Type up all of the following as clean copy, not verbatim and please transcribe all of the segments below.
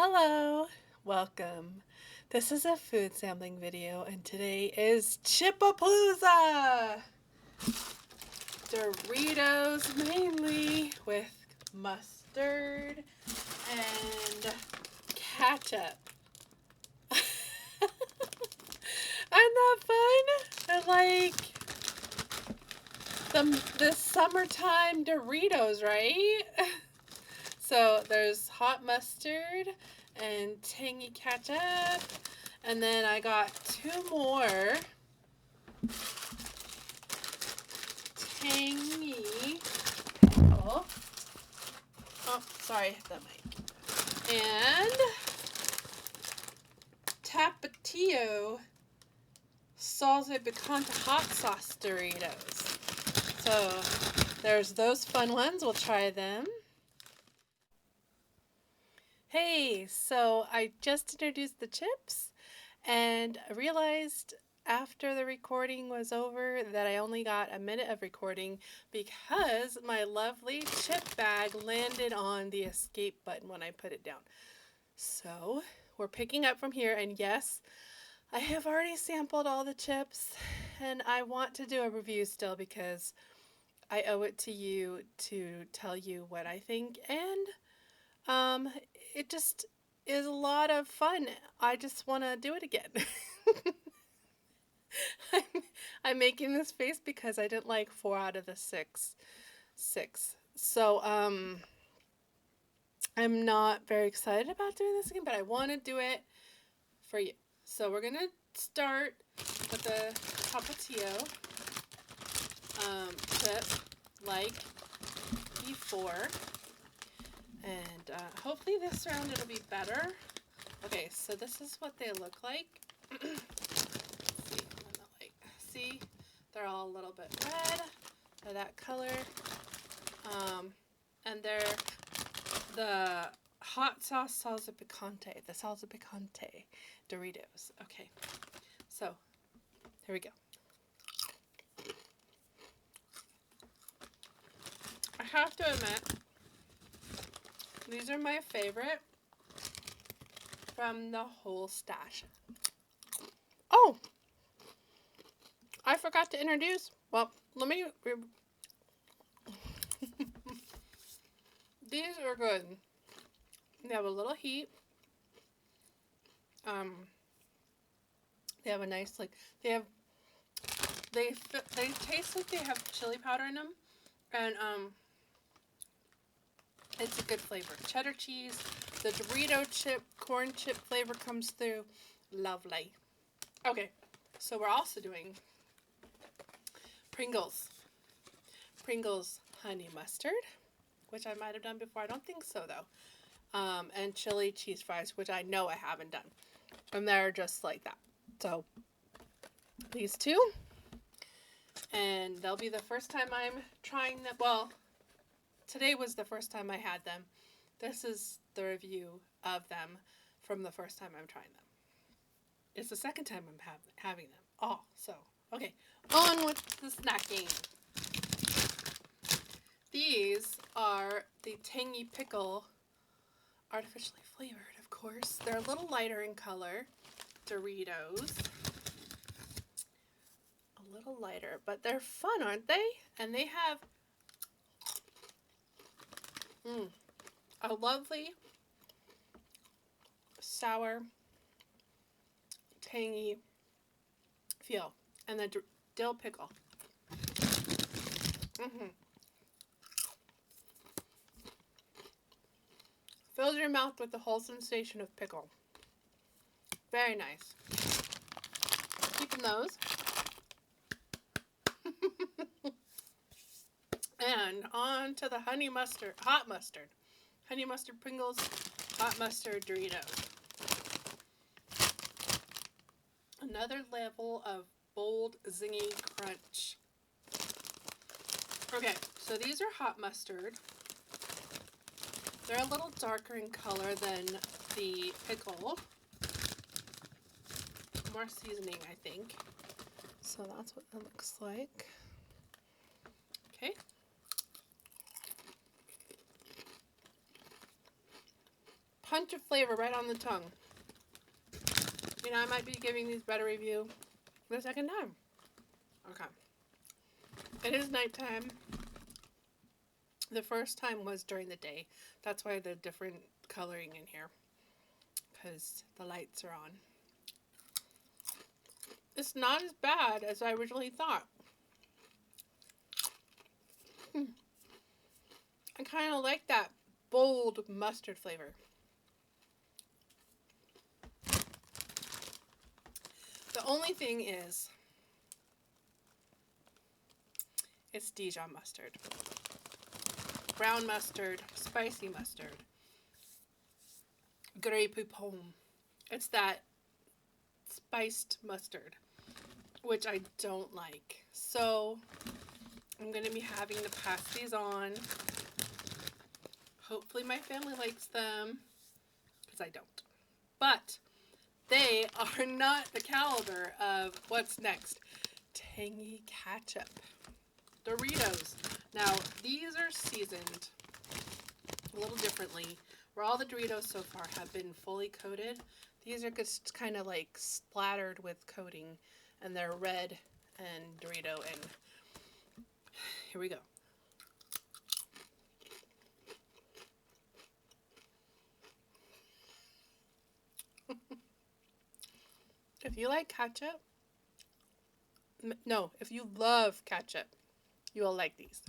Hello, welcome. This is a food sampling video, and today is Chipapalooza! Doritos mainly with mustard and ketchup. Isn't that fun? I like the summertime Doritos, right? So there's hot mustard and tangy ketchup. And then I got two more tangy pickle. Oh, sorry, hit the mic. And Tapatio salsa picante hot sauce Doritos. So there's those fun ones. We'll try them. Hey, so I just introduced the chips and realized after the recording was over that I only got a minute of recording because my lovely chip bag landed on the escape button when I put it down. So we're picking up from here, and yes, I have already sampled all the chips and I want to do a review still because I owe it to you to tell you what I think, and it just is a lot of fun. I just want to do it again. I'm, I'm making this face because I didn't like 4 out of the six. So, I'm not very excited about doing this again, but I want to do it for you. So we're going to start with the Tapatio chip like before. And hopefully this round it'll be better. Okay, so this is what they look like. See, they're all a little bit red. They're that color. And they're the hot sauce salsa picante, the salsa picante Doritos. Okay, so here we go. I have to admit, these are my favorite from the whole stash. Oh, I forgot to introduce. Well, let me. These are good. They have a little heat. They have a nice they taste like they have chili powder in them, and it's a good flavor. Cheddar cheese, the Dorito chip, corn chip flavor comes through. Lovely. Okay, so we're also doing Pringles honey mustard, which I might have done before. I don't think so though. And chili cheese fries, which I know I haven't done. And they're just like that. So these two. And they'll be the first time I'm trying them. Well, today was the first time I had them. This is the review of them from the first time I'm trying them. It's the second time I'm having them. Oh, so, okay. On with the snacking. These are the tangy pickle, artificially flavored, of course. They're a little lighter in color. Doritos. A little lighter, but they're fun, aren't they? And they have a lovely sour, tangy feel. And the dill pickle. Fills your mouth with the whole sensation of pickle. Very nice. Keeping those. And on to the honey mustard, hot mustard. Honey mustard Pringles, hot mustard Doritos. Another level of bold, zingy crunch. Okay, so these are hot mustard. They're a little darker in color than the pickle. More seasoning, I think. So that's what it looks like. Okay. punch of flavor right on the tongue. You know, I might be giving these better review the second time. Okay. It is nighttime. The first time was during the day. That's why the different coloring in here. Because the lights are on. It's not as bad as I originally thought. I kind of like that bold mustard flavor. The only thing is, it's Dijon mustard. Brown mustard, spicy mustard. Grey Poupon. It's that spiced mustard, which I don't like. So I'm going to be having to pass these on. Hopefully my family likes them, because I don't. But they are not the caliber of what's next. Tangy ketchup. Doritos. Now, these are seasoned a little differently. Where all the Doritos so far have been fully coated, these are just kind of like splattered with coating, and they're red and Dorito, and here we go. If you like ketchup, no, if you love ketchup, you will like these.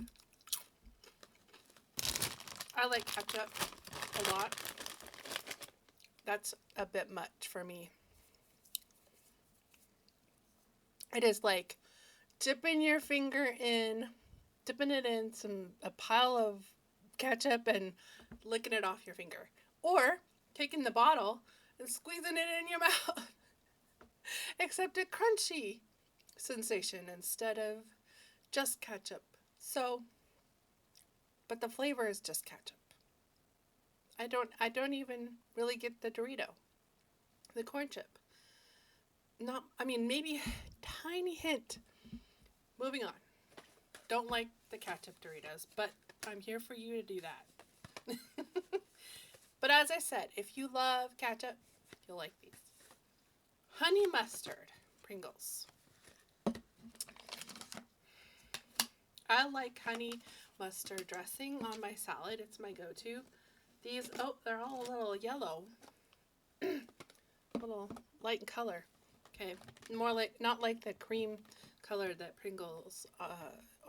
I like ketchup a lot. That's a bit much for me. It is like dipping your finger in, dipping it in a pile of ketchup and licking it off your finger. Or taking the bottle and squeezing it in your mouth. Except a crunchy sensation instead of just ketchup. So, but the flavor is just ketchup. I don't even really get the Dorito, the corn chip. Not, I mean, maybe tiny hint. Moving on. Don't like the ketchup Doritos, but I'm here for you to do that. But as I said, if you love ketchup, you'll like these. Honey mustard Pringles. I like honey mustard dressing on my salad. It's my go-to. These, oh, they're all a little yellow. A little light in color. Okay, more like, not like the cream color that Pringles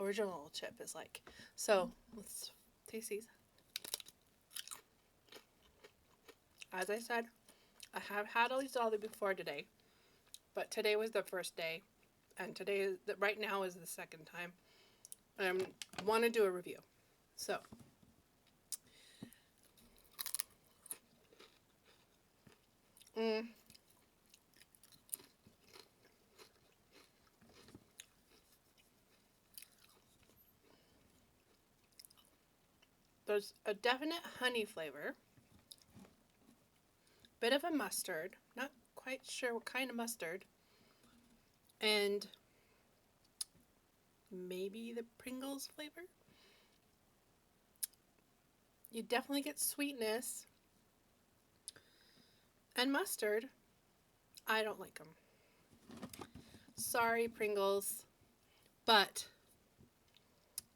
original chip is like. So, let's taste these. As I said, I have had all these before today, but today was the first day, and today, right now, is the second time. I want to do a review. So, there's a definite honey flavor, bit of a mustard, not quite sure what kind of mustard, and maybe the Pringles flavor. You definitely get sweetness and mustard. I don't like them. Sorry, Pringles, but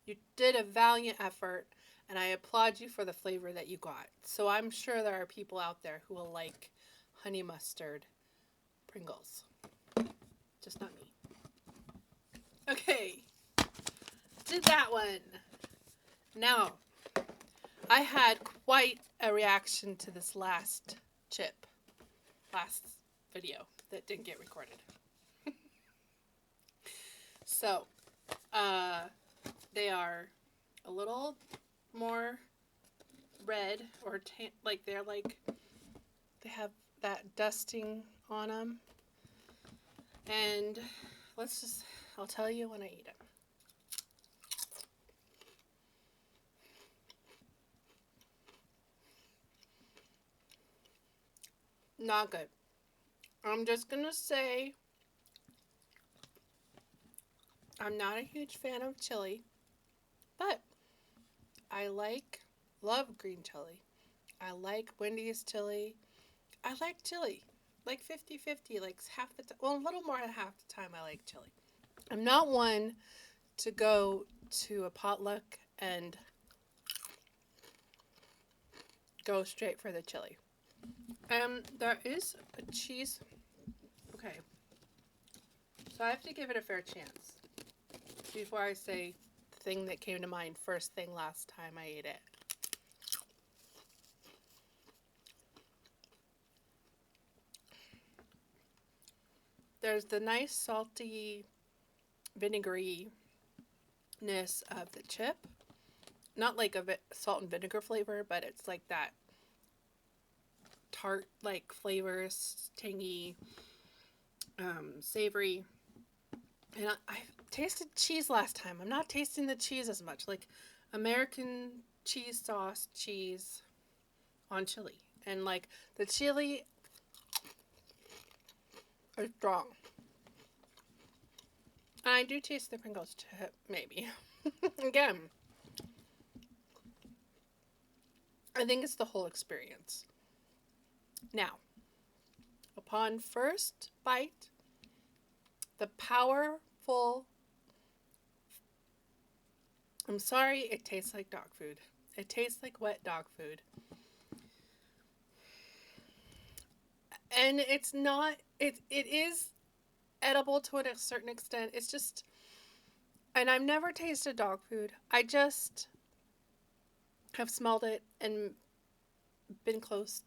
you did a valiant effort, and I applaud you for the flavor that you got. So I'm sure there are people out there who will like honey mustard Pringles. Just not me. Okay, did that one. Now, I had quite a reaction to this last video that didn't get recorded. So, they are a little more red, or like they have that dusting on them. And I'll tell you when I eat them. Not good. I'm just gonna say I'm not a huge fan of chili, but I love green chili. I like Wendy's chili. I like chili. Like 50-50, like half the time. Well, a little more than half the time I like chili. I'm not one to go to a potluck and go straight for the chili. There is a cheese. Okay. So I have to give it a fair chance before I say the thing that came to mind first thing last time I ate it. There's the nice salty vinegary-ness of the chip. Not like a salt and vinegar flavor, but it's like that tart like flavors, tangy, savory. And I tasted cheese last time. I'm not tasting the cheese as much. Like American cheese sauce cheese on chili. And like the chili is strong. And I do taste the Pringles chip, maybe. Again, I think it's the whole experience. Now, upon first bite, the powerful, I'm sorry, it tastes like dog food. It tastes like wet dog food. And it's not, it is edible to a certain extent. It's just, and I've never tasted dog food. I just have smelled it and been close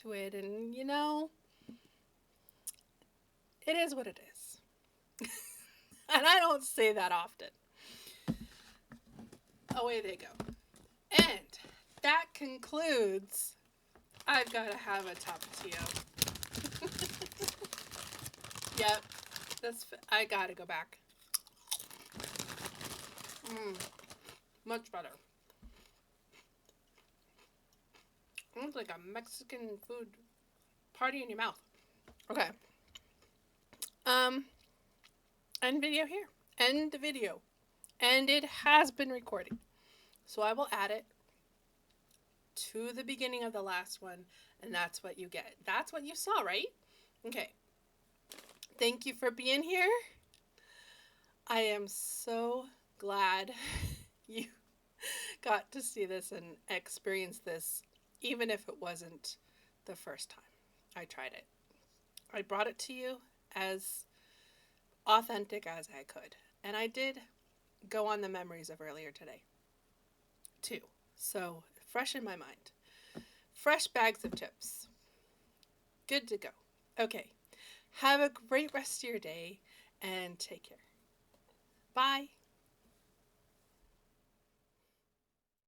to it. And, you know, it is what it is. And I don't say that often. Away they go. And that concludes I've got to have a tapatio. Yep. I got to go back. Much better. It's like a Mexican food party in your mouth. Okay. End video here. End the video. And it has been recording. So I will add it to the beginning of the last one, and that's what you get. That's what you saw, right? Okay. Thank you for being here. I am so glad you got to see this and experience this, even if it wasn't the first time I tried it. I brought it to you as authentic as I could. And I did go on the memories of earlier today, too. So, fresh in my mind. Fresh bags of chips. Good to go. Okay. Have a great rest of your day and take care. Bye.